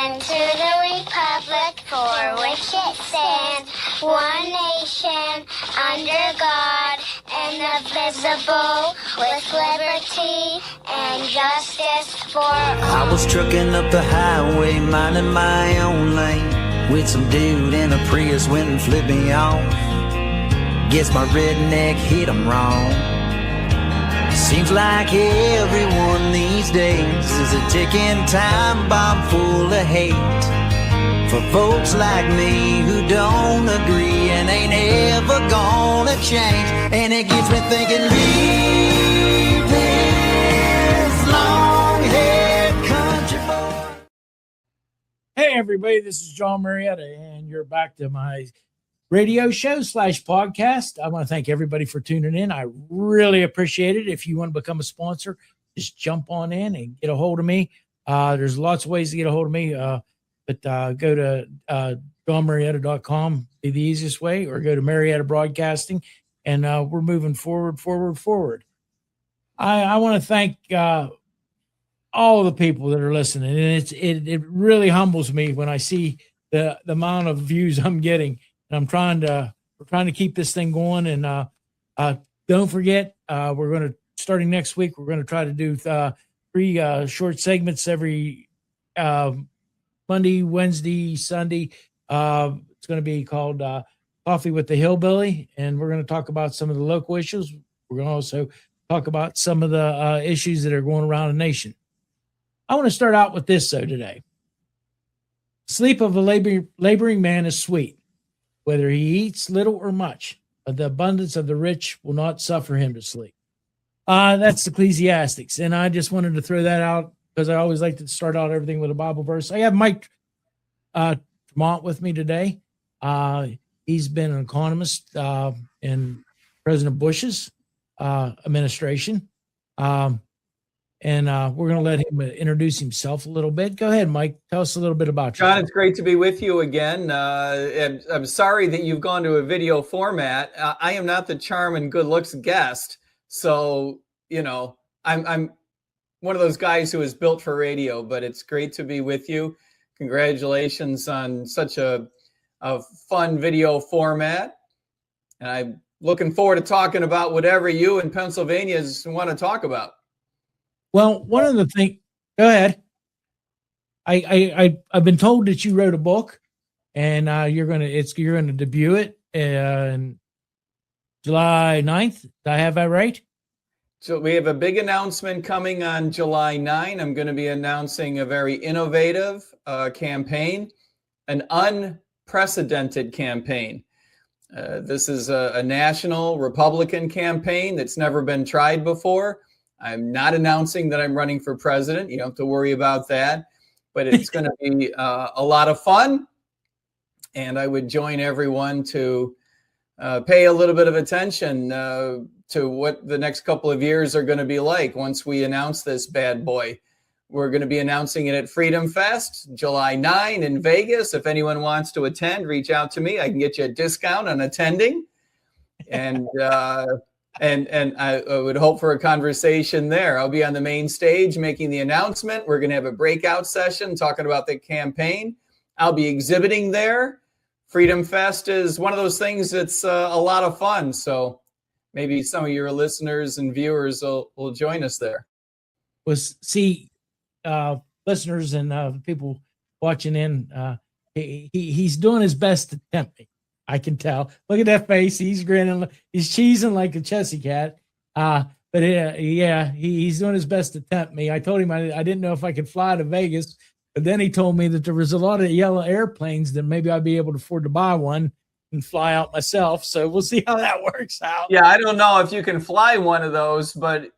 and to the republic for which it stands, one nation, under God, indivisible, with liberty and justice for all. I was trucking up the highway, minding my own lane, with some dude in a Prius went and flipped me off. Guess my redneck hit him wrong. Seems like everyone these days is a ticking time bomb full of hate for folks like me who don't agree and ain't ever gonna change. And it gets me thinking, leave this long-haired country boy. Hey everybody, this is Jon Marietta, and you're back to my radio show / podcast. I want to thank everybody for tuning in. I really appreciate it. If you want to become a sponsor, just jump on in and get a hold of me. There's lots of ways to get a hold of me, but go to jonmarietta.com, be the easiest way, or go to Marietta Broadcasting, and we're moving forward. I want to thank all the people that are listening, and it really humbles me when I see the amount of views I'm getting. And we're trying to keep this thing going. And don't forget, we're going to, starting next week, we're going to try to do 3 short segments every Monday, Wednesday, Sunday. It's going to be called Coffee with the Hillbilly, and we're going to talk about some of the local issues. We're going to also talk about some of the issues that are going around the nation. I want to start out with this, though, today. Sleep of a laboring man is sweet, whether he eats little or much, but the abundance of the rich will not suffer him to sleep. That's Ecclesiastes. And I just wanted to throw that out because I always like to start out everything with a Bible verse. I have Mike Maat with me today. He's been an economist in President Bush's administration. And we're going to let him introduce himself a little bit. Go ahead, Mike. Tell us a little bit about you. Jon, it's great to be with you again. I'm sorry that you've gone to a video format. I am not the charm and good looks guest. So, I'm one of those guys who is built for radio, but it's great to be with you. Congratulations on such a fun video format. And I'm looking forward to talking about whatever you in Pennsylvania want to talk about. Well, one of the things, go ahead. I've been told that you wrote a book, and you're gonna debut it in July 9th. Did I have that right? So we have a big announcement coming on July 9. I'm going to be announcing a very innovative campaign, an unprecedented campaign. This is a national Republican campaign that's never been tried before. I'm not announcing that I'm running for president. You don't have to worry about that. But it's going to be a lot of fun. And I would join everyone to pay a little bit of attention to what the next couple of years are going to be like once we announce this bad boy. We're going to be announcing it at Freedom Fest, July 9 in Vegas. If anyone wants to attend, reach out to me. I can get you a discount on attending. And I would hope for a conversation there. I'll be on the main stage making the announcement. We're going to have a breakout session talking about the campaign. I'll be exhibiting there. Freedom Fest is one of those things that's a lot of fun. So maybe some of your listeners and viewers will join us there. Well, see, listeners and people watching in, he's doing his best to tempt me. I can tell. Look at that face. He's grinning. He's cheesing like a Chessy cat. But he's doing his best to tempt me. I told him I didn't know if I could fly to Vegas, but then he told me that there was a lot of yellow airplanes that maybe I'd be able to afford to buy one and fly out myself. So we'll see how that works out. Yeah, I don't know if you can fly one of those, but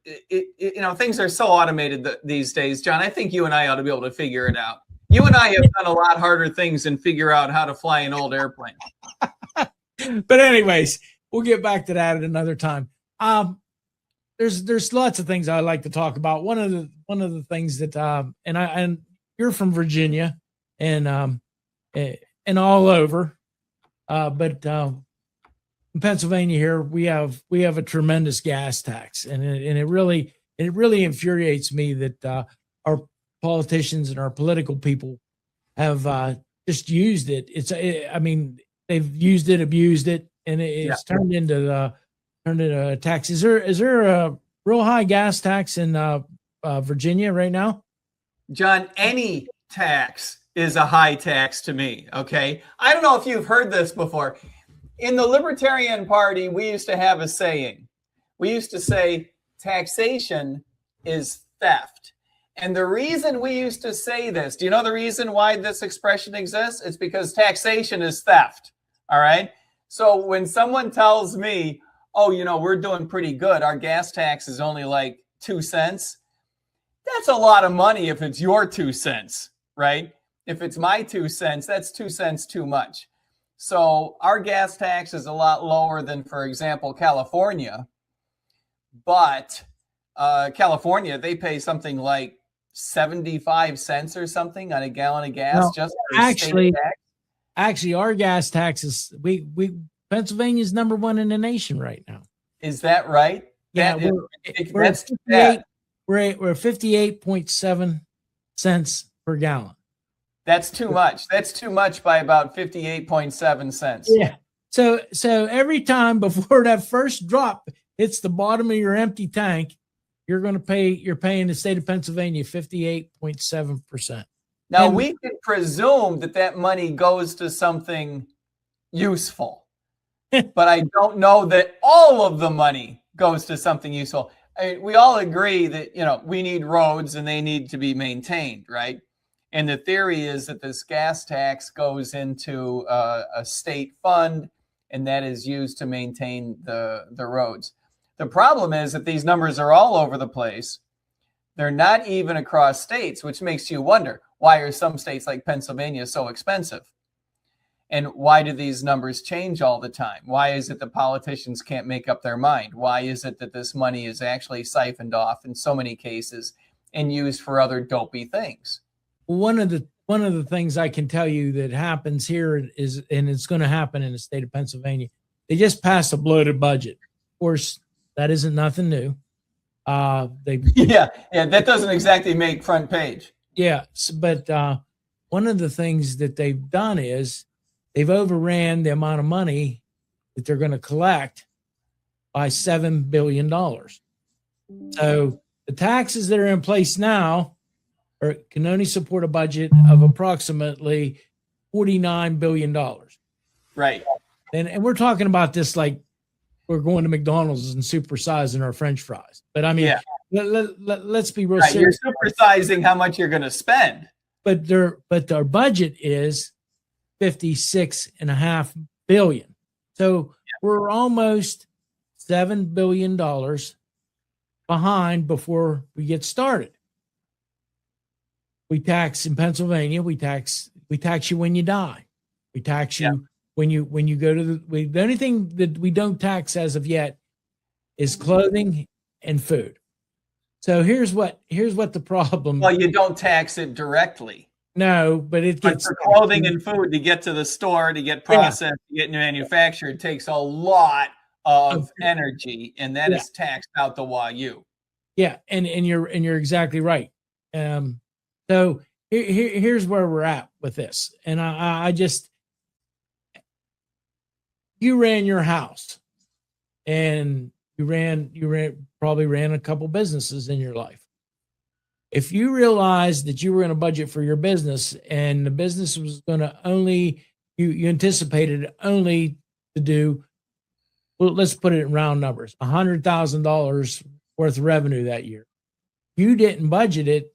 things are so automated these days, Jon. I think you and I ought to be able to figure it out. You and I have done a lot harder things than figure out how to fly an old airplane. But anyways, we'll get back to that at another time. There's lots of things I like to talk about. One of the things that and you're from Virginia and all over, but in Pennsylvania here we have a tremendous gas tax, and it really infuriates me that our politicians and our political people have just used it. I mean, they've used it, abused it, and it's turned into a tax. Is there a real high gas tax in Virginia right now? John, any tax is a high tax to me. Okay. I don't know if you've heard this before. In the Libertarian Party, we used to have a saying. We used to say taxation is theft. And the reason we used to say this, do you know the reason why this expression exists? It's because taxation is theft. All right. So when someone tells me, oh, we're doing pretty good, our gas tax is only like 2 cents. That's a lot of money if it's your 2 cents, right? If it's my 2 cents, that's 2 cents too much. So our gas tax is a lot lower than, for example, California. But California, they pay something like 75 cents or something on a gallon of gas. No, just for state tax. Actually, our gas taxes, Pennsylvania's number one in the nation right now. Is that right? Yeah, we're 58.7 cents per gallon. That's too much. That's too much by about 58.7 cents. Yeah. So every time before that first drop hits the bottom of your empty tank, you're paying the state of Pennsylvania 58.7%. Now, we can presume that money goes to something useful, but I don't know that all of the money goes to something useful. We all agree that, we need roads and they need to be maintained, right? And the theory is that this gas tax goes into a state fund, and that is used to maintain the roads. The problem is that these numbers are all over the place. They're not even across states, which makes you wonder, why are some states like Pennsylvania so expensive? And why do these numbers change all the time? Why is it that politicians can't make up their mind? Why is it that this money is actually siphoned off in so many cases and used for other dopey things? One of the things I can tell you that happens here is, and it's going to happen in the state of Pennsylvania, they just passed a bloated budget. Of course, that isn't nothing new. That doesn't exactly make front page. Yeah, but one of the things that they've done is they've overran the amount of money that they're going to collect by $7 billion. So the taxes that are in place now can only support a budget of approximately $49 billion. Right. And we're talking about this like we're going to McDonald's and supersizing our French fries. But I mean, let's be real serious. You're supersizing how much you're going to spend. But their budget is $56.5 billion. So we're almost $7 billion behind before we get started. We tax in Pennsylvania. We tax you when you die. We tax you when you go to the only thing that we don't tax as of yet is clothing and food. So here's what the problem. Well, you don't tax it directly. No, but it gets for clothing and food to get to the store, to get processed, to get manufactured, it takes a lot of energy, and that is taxed out the wazoo. Yeah, and you're exactly right. So here's where we're at with this, and I just, you ran your house, and you probably ran a couple businesses in your life. If you realized that you were going to budget for your business and the business was going to you anticipated only to do, well, let's put it in round numbers, $100,000 worth of revenue that year. You didn't budget it.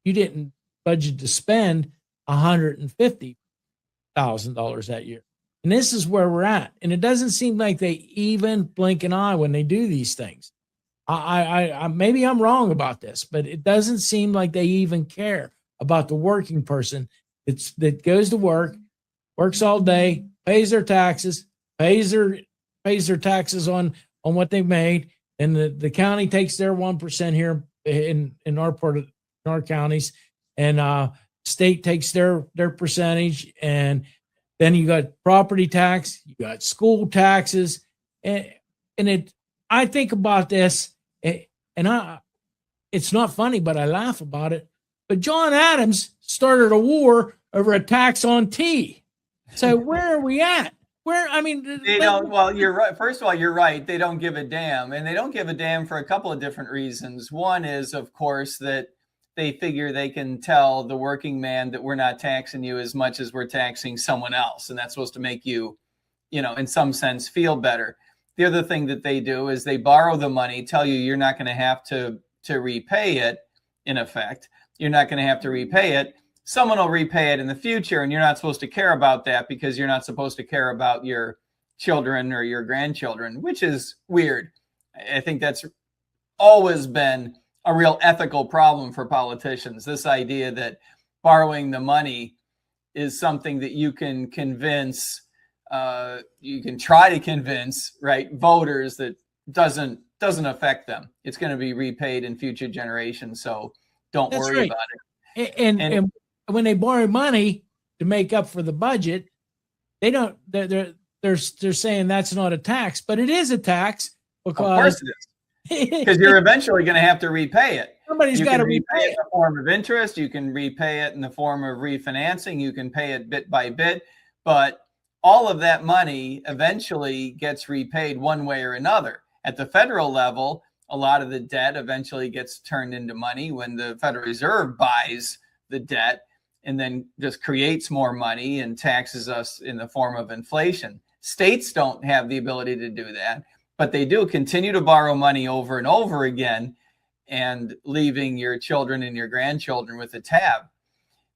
You didn't budget to spend $150,000 that year. And this is where we're at. And it doesn't seem like they even blink an eye when they do these things. I maybe I'm wrong about this, but it doesn't seem like they even care about the working person that goes to work, works all day, pays their taxes, pays their taxes on what they've made, and the county takes their 1% here in our part of our counties, and state takes their percentage, and then you got property tax, you got school taxes, and I think about this. And it's not funny, but I laugh about it. But John Adams started a war over a tax on tea. So where are we at? They don't. Well, you're right. First of all, you're right. They don't give a damn, and they don't give a damn for a couple of different reasons. One is, of course, that they figure they can tell the working man that we're not taxing you as much as we're taxing someone else, and that's supposed to make you, in some sense, feel better. The other thing that they do is they borrow the money, tell you you're not going to have to repay it. In effect, you're not going to have to repay it. Someone will repay it in the future, and you're not supposed to care about that because you're not supposed to care about your children or your grandchildren, which is weird. I think that's always been a real ethical problem for politicians. This idea that borrowing the money is something that you can convince, you can try to convince, right, voters that doesn't affect them. It's going to be repaid in future generations, so don't worry about it. And when they borrow money to make up for the budget, they don't. They're saying that's not a tax, but it is a tax because of course it is. Because you're eventually going to have to repay it. Somebody's got to repay it in the form of interest. You can repay it in the form of refinancing. You can pay it bit by bit, but all of that money eventually gets repaid one way or another. At the federal level, a lot of the debt eventually gets turned into money when the Federal Reserve buys the debt and then just creates more money and taxes us in the form of inflation. States don't have the ability to do that, but they do continue to borrow money over and over again and leaving your children and your grandchildren with a tab.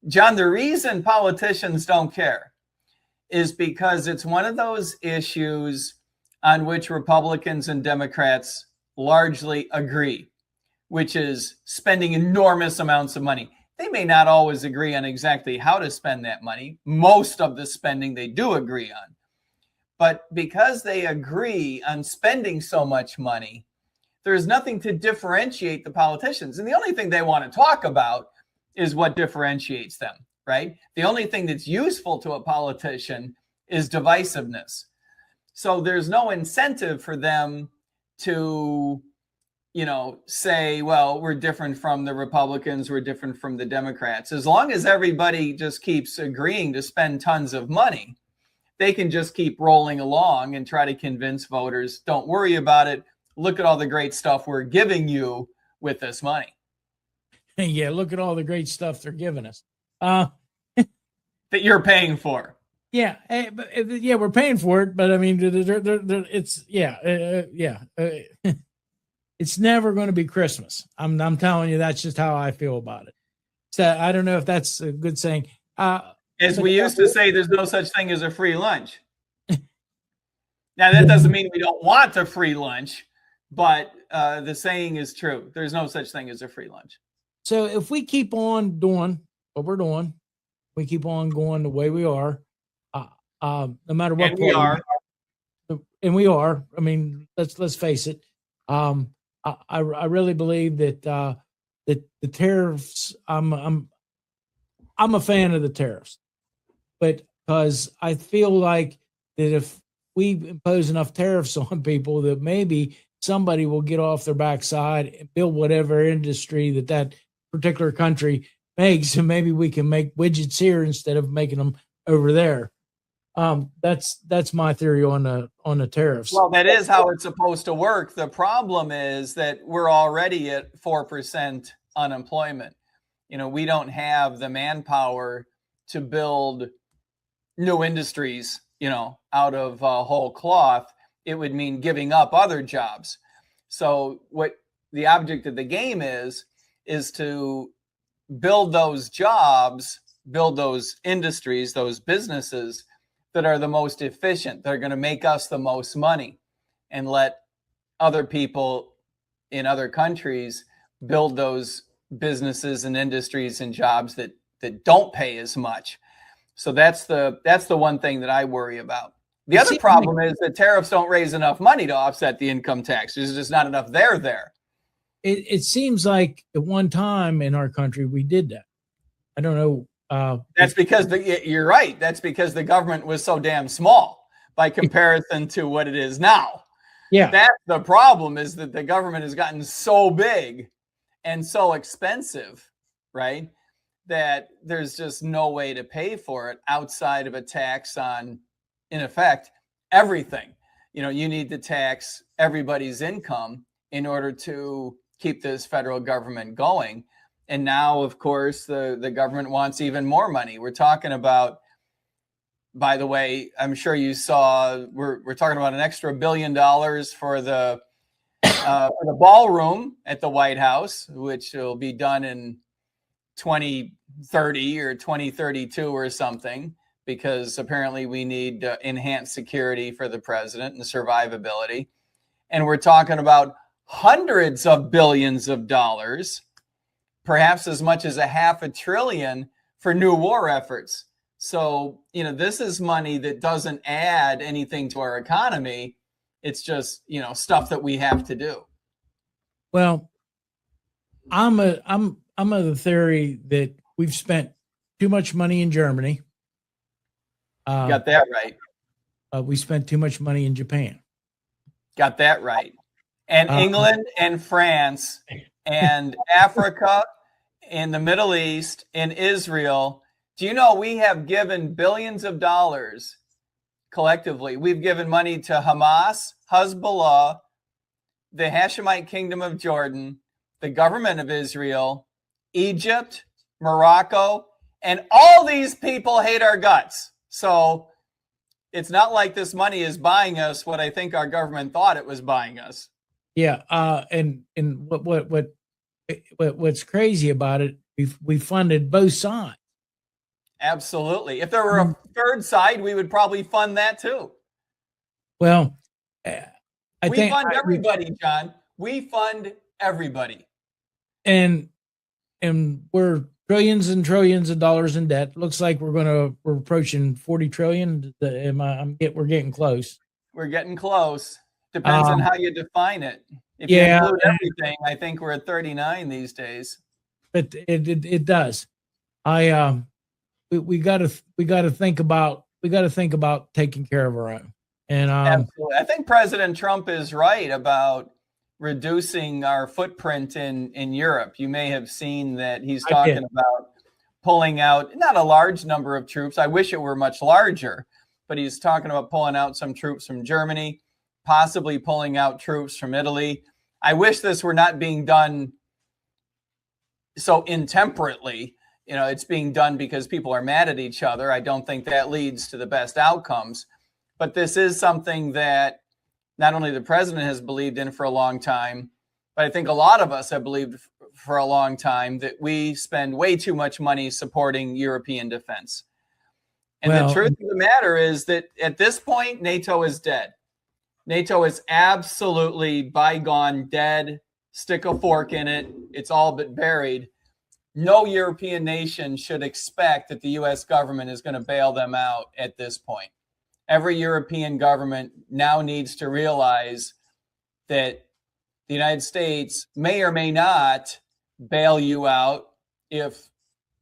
John, the reason politicians don't care is because it's one of those issues on which Republicans and Democrats largely agree, which is spending enormous amounts of money. They may not always agree on exactly how to spend that money. Most of the spending they do agree on. But because they agree on spending so much money, there's nothing to differentiate the politicians. And the only thing they want to talk about is what differentiates them, right? The only thing that's useful to a politician is divisiveness. So there's no incentive for them to, say, well, we're different from the Republicans, we're different from the Democrats. As long as everybody just keeps agreeing to spend tons of money, they can just keep rolling along and try to convince voters, don't worry about it. Look at all the great stuff we're giving you with this money. Yeah, look at all the great stuff they're giving us. That you're paying for. Yeah, we're paying for it, but I mean, it's it's never going to be Christmas. I'm telling you, that's just how I feel about it. So I don't know if that's a good saying. As we used to say, there's no such thing as a free lunch. Now, that doesn't mean we don't want a free lunch, but the saying is true. There's no such thing as a free lunch. So if we keep on doing what we're doing, we keep on going the way we are, no matter what. And we are. I mean, let's face it. I really believe that that the tariffs. I'm a fan of the tariffs, but because I feel like that if we impose enough tariffs on people, that maybe somebody will get off their backside and build whatever industry that particular country makes, and maybe we can make widgets here instead of making them over there. That's my theory on the tariffs. Well, that is how it's supposed to work. The problem is that we're already at 4% unemployment. We don't have the manpower to build new industries, out of whole cloth. It would mean giving up other jobs. So what the object of the game is to build those jobs, build those industries, those businesses that are the most efficient, that are going to make us the most money, and let other people in other countries build those businesses and industries and jobs that don't pay as much. So that's the one thing that I worry about. The other problem is that tariffs don't raise enough money to offset the income tax. There's just not enough there. It seems like at one time in our country we did that. I don't know. That's because you're right. That's because the government was so damn small by comparison to what it is now. Yeah. That's the problem, is that the government has gotten so big and so expensive, right, that there's just no way to pay for it outside of a tax on, in effect, everything. You need to tax everybody's income in order to keep this federal government going. And now, of course, the government wants even more money. We're talking about, by the way, I'm sure you saw, we're talking about an extra $1 billion for the ballroom at the White House, which will be done in 2030 or 2032 or something, because apparently we need enhanced security for the president and survivability. And we're talking about hundreds of billions of dollars, perhaps as much as $500 billion for new war efforts. So, this is money that doesn't add anything to our economy. It's just, stuff that we have to do. Well, I'm of the theory that we've spent too much money in Germany. Got that right. We spent too much money in Japan. Got that right. And England and France and Africa and the Middle East and Israel. Do you know we have given billions of dollars collectively? We've given money to Hamas, Hezbollah, the Hashemite Kingdom of Jordan, the government of Israel, Egypt, Morocco, and all these people hate our guts. So it's not like this money is buying us what I think our government thought it was buying us. Yeah, and what's crazy about it, we funded both sides. Absolutely. If there were a third side, we would probably fund that too. Well, we fund everybody, John. We fund everybody. And we're trillions and trillions of dollars in debt. Looks like we're approaching 40 trillion. We're getting close. We're getting close. Depends on how you define it. If you include everything, I think we're at 39 these days. But it does. We got to think about taking care of our own. And absolutely. I think President Trump is right about reducing our footprint in Europe. You may have seen that he's talking about pulling out not a large number of troops. I wish it were much larger, but he's talking about pulling out some troops from Germany, possibly pulling out troops from Italy. I wish this were not being done so intemperately. It's being done because people are mad at each other. I don't think that leads to the best outcomes. But this is something that not only the president has believed in for a long time, but I think a lot of us have believed for a long time, that we spend way too much money supporting European defense. And the truth of the matter is that at this point, NATO is dead. NATO is absolutely bygone, dead. Stick a fork in it. It's all but buried. No European nation should expect that the U.S. government is going to bail them out at this point. Every European government now needs to realize that the United States may or may not bail you out if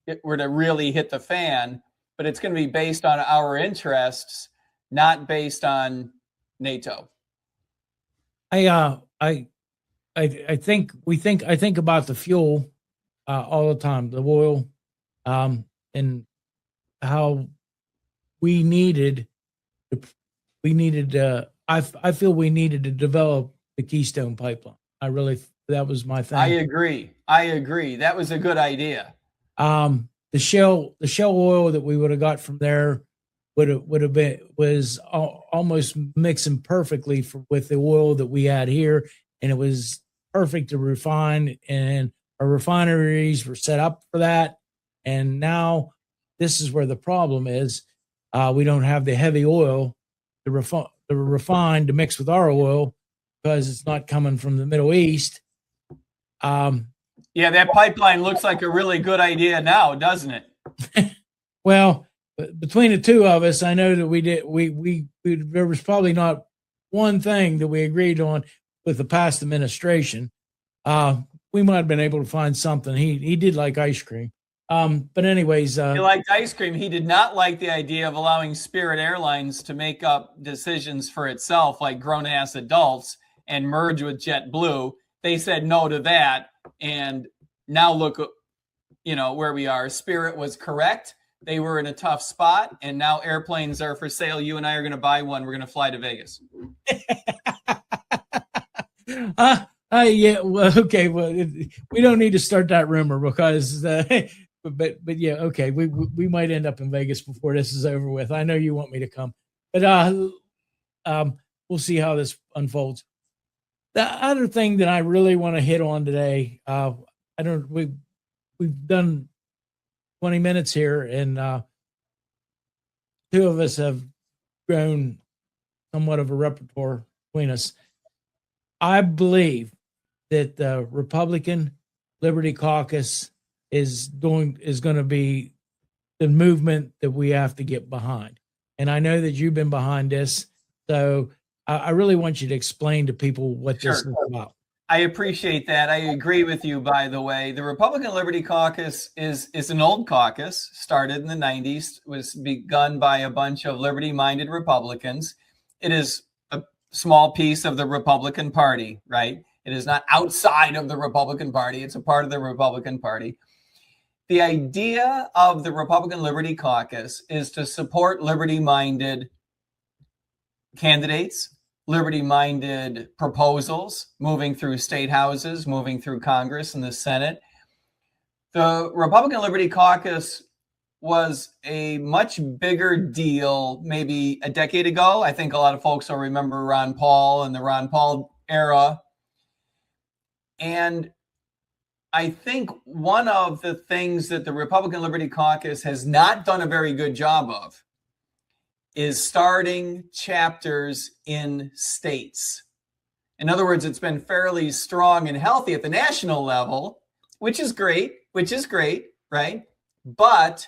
it were to really hit the fan, but it's going to be based on our interests, not based on NATO. I think about the fuel all the time, the oil, and how we needed. I feel we needed to develop the Keystone Pipeline. That was my thing. I agree. That was a good idea. The shell oil that we would have got from there was almost mixing perfectly with the oil that we had here, and it was perfect to refine. And our refineries were set up for that. And now this is where the problem is. We don't have the heavy oil to refine to mix with our oil because it's not coming from the Middle East. Yeah, that pipeline looks like a really good idea now, doesn't it? Well, between the two of us, I know that we did. There was probably not one thing that we agreed on with the past administration. We might have been able to find something. He did like ice cream. But anyways, he liked ice cream. He did not like the idea of allowing Spirit Airlines to make up decisions for itself, like grown-ass adults, and merge with JetBlue. They said no to that, and now look where we are. Spirit was correct. They were in a tough spot, and now airplanes are for sale. You and I are going to buy one. We're going to fly to Vegas. Yeah. Well, okay. Well, we don't need to start that rumor because, but yeah. Okay. We might end up in Vegas before this is over with. I know you want me to come, but we'll see how this unfolds. The other thing that I really want to hit on today, we've done 20 minutes here, and two of us have grown somewhat of a repertoire between us. I believe that the Republican Liberty Caucus is going to be the movement that we have to get behind. And I know that you've been behind this, so I really want you to explain to people what this is about. I appreciate that. I agree with you, by the way. The Republican Liberty Caucus is an old caucus, started in the 90s, was begun by a bunch of liberty-minded Republicans. It is a small piece of the Republican Party, right? It is not outside of the Republican Party. It's a part of the Republican Party. The idea of the Republican Liberty Caucus is to support liberty-minded candidates, liberty-minded proposals moving through state houses, moving through Congress and the Senate. The Republican Liberty Caucus was a much bigger deal maybe a decade ago. I think a lot of folks will remember Ron Paul and the Ron Paul era. And I think one of the things that the Republican Liberty Caucus has not done a very good job of is starting chapters in states. In other words, it's been fairly strong and healthy at the national level, which is great, right? But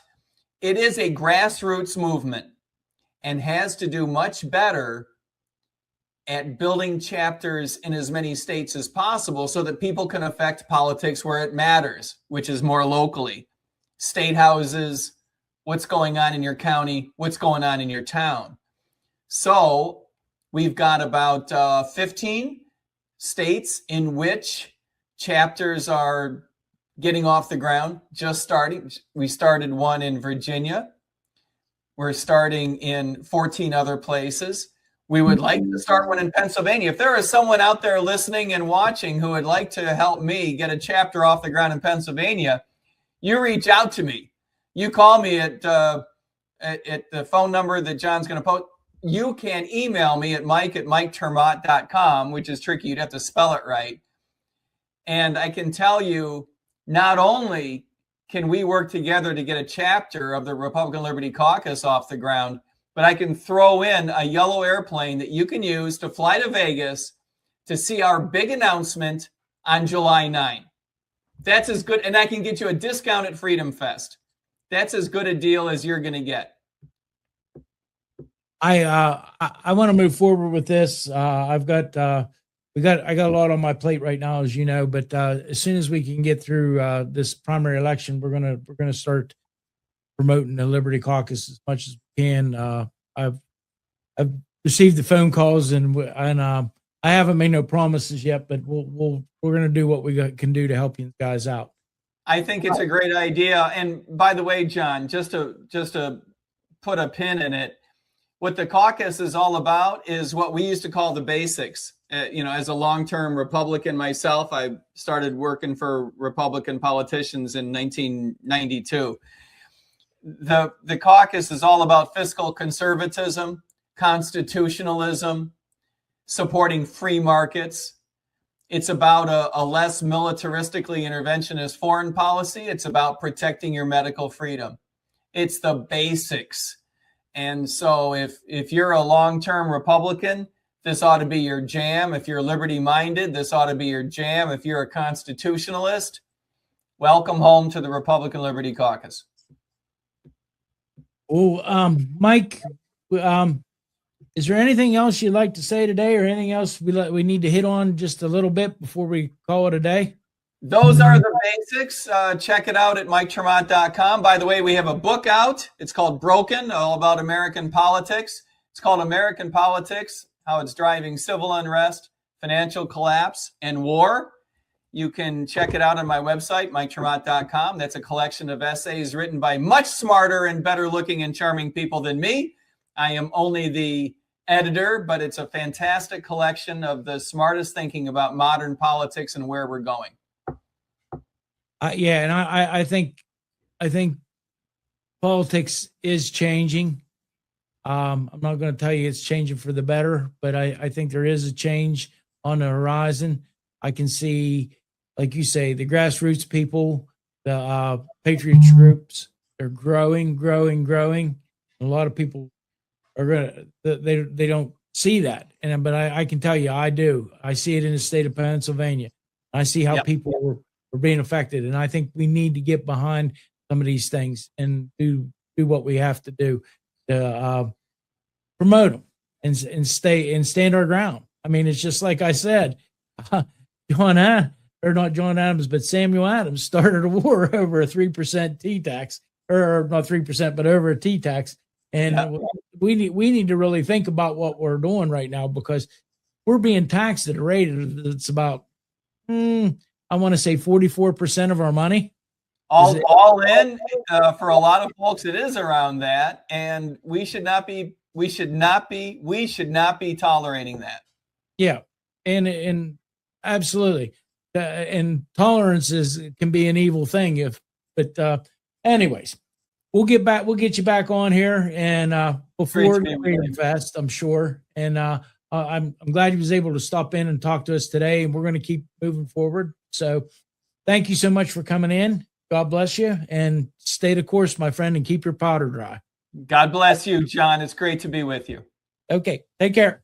it is a grassroots movement and has to do much better at building chapters in as many states as possible so that people can affect politics where it matters, which is more locally. State houses, what's going on in your county, what's going on in your town. So we've got about 15 states in which chapters are getting off the ground, just starting. We started one in Virginia. We're starting in 14 other places. We would like to start one in Pennsylvania. If there is someone out there listening and watching who would like to help me get a chapter off the ground in Pennsylvania, you reach out to me. You call me at the phone number that John's going to post. You can email me at mike@miketermott.com, which is tricky. You'd have to spell it right. And I can tell you, not only can we work together to get a chapter of the Republican Liberty Caucus off the ground, but I can throw in a yellow airplane that you can use to fly to Vegas to see our big announcement on July 9. That's as good. And I can get you a discount at Freedom Fest. That's as good a deal as you're going to get. I want to move forward with this. I got a lot on my plate right now, as you know, but as soon as we can get through this primary election, we're gonna start promoting the Liberty Caucus as much as we can. I've received the phone calls and I haven't made no promises yet, but we're gonna do what we can do to help you guys out. I think it's a great idea. And by the way, John, just to put a pin in it, what the caucus is all about is what we used to call the basics. As a long-term Republican myself, I started working for Republican politicians in 1992. The caucus is all about fiscal conservatism, constitutionalism, supporting free markets. It's about a less militaristically interventionist foreign policy. It's about protecting your medical freedom. It's the basics. And so if you're a long-term Republican, this ought to be your jam. If you're liberty-minded, this ought to be your jam. If you're a constitutionalist, welcome home to the Republican Liberty Caucus. Oh, Mike, is there anything else you'd like to say today, or anything else we need to hit on just a little bit before we call it a day? Those are the basics. Check it out at miketermott.com. By the way, we have a book out. It's called Broken, all about American politics. It's called American Politics, How It's Driving Civil Unrest, Financial Collapse, and War. You can check it out on my website, MikeTremont.com. That's a collection of essays written by much smarter and better looking and charming people than me. I am only the editor, but it's a fantastic collection of the smartest thinking about modern politics and where we're going. Yeah, and I think politics is changing. I'm not going to tell you it's changing for the better, but I think there is a change on the horizon. I can see, like you say, the grassroots people, the patriots groups, they're growing. A lot of people are going to, they don't see that. But I can tell you, I do. I see it in the state of Pennsylvania. I see how people are being affected. And I think we need to get behind some of these things and do what we have to do to promote them and stand our ground. I mean, it's just like I said, Samuel Adams started a war over a 3% T-tax, or not 3%, but over a T-tax. And we need to really think about what we're doing right now, because we're being taxed at a rate that's about, I want to say 44% of our money. All in, for a lot of folks, it is around that. And we should not be tolerating that. Yeah. And absolutely. And tolerance can be an evil thing but anyways, we'll get you back on here and before Freedom Fest, I'm sure. And I'm glad you was able to stop in and talk to us today, and we're going to keep moving forward. So thank you so much for coming in. God bless you, and stay the course, my friend, and keep your powder dry. God bless you, John. It's great to be with you. Okay. Take care.